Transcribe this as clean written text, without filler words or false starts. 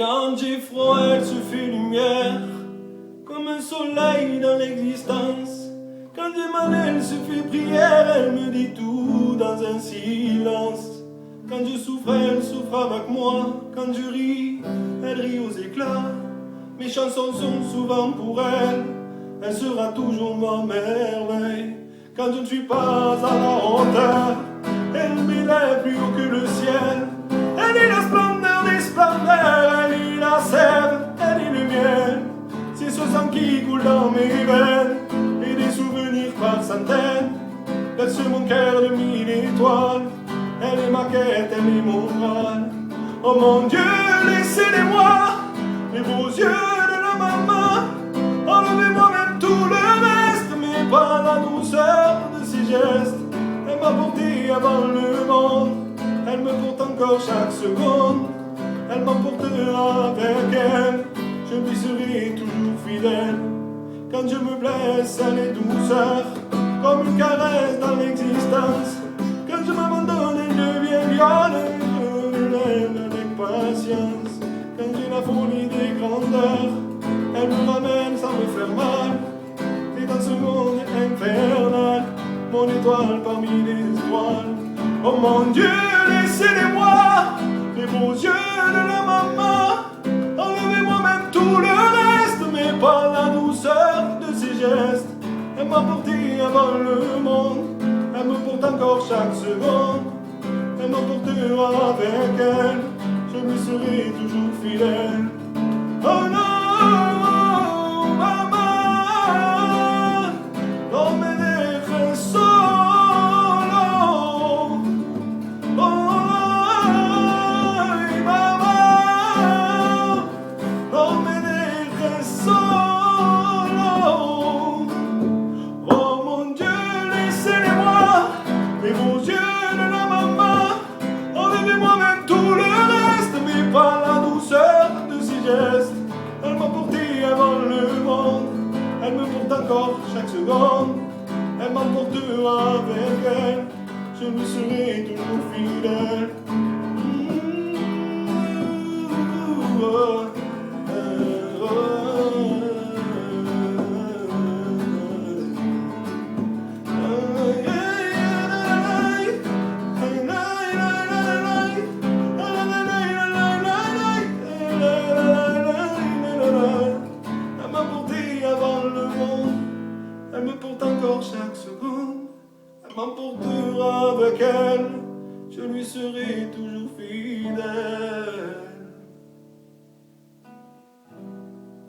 Quand j'ai froid, elle se fait lumière, comme un soleil dans l'existence. Quand j'ai mal, elle se fait prière, elle me dit tout dans un silence. Quand je souffre, elle souffre avec moi. Quand je ris, elle rit aux éclats. Mes chansons sont souvent pour elle, elle sera toujours ma merveille. Quand je ne suis pas à la hauteur, elle m'élève plus haut que le ciel. Elle est la splendeur des splendeurs, elle est la sève, elle est le miel. C'est ce sang qui coule dans mes veines, et des souvenirs par centaines. Berce mon cœur de mille étoiles, elle est ma quête, elle est mon Graal. Oh mon Dieu, laissez-les-moi, les beaux yeux de la maman. Enlevez-moi même tout le reste, mais pas la douceur de ses gestes. Elle m'a porté avant le monde, elle me porte encore chaque seconde. Elle m'emportera avec elle, je lui serai toujours fidèle. Quand je me blesse, elle est douceur, comme une caresse dans l'existence. Quand je m'abandonne, elle devient violente, je l'aime avec patience. Quand j'ai la folie des grandeurs, elle me ramène sans me faire mal. Et dans ce monde infernal, mon étoile parmi les étoiles. Oh mon Dieu, laissez-les-moi, les beaux yeux de la maman. Enlevez-moi même tout le reste, mais pas la douceur de ses gestes. Elle m'a porté avant le monde, elle me porte encore chaque seconde. Elle m'emportera avec elle, je lui serai toujours fidèle. Oh non, maman, non me dejes solo. Ay, mamá, no me dejes solo. Oh mon Dieu, laissez-les-moi, les beaux yeux de la maman. Enlevez-moi même tout le reste, mais pas la douceur de ses gestes. Elle m'a porté avant le monde, elle me porte encore chaque seconde. Elle m'emportera avec elle, je lui serai toujours fidèle.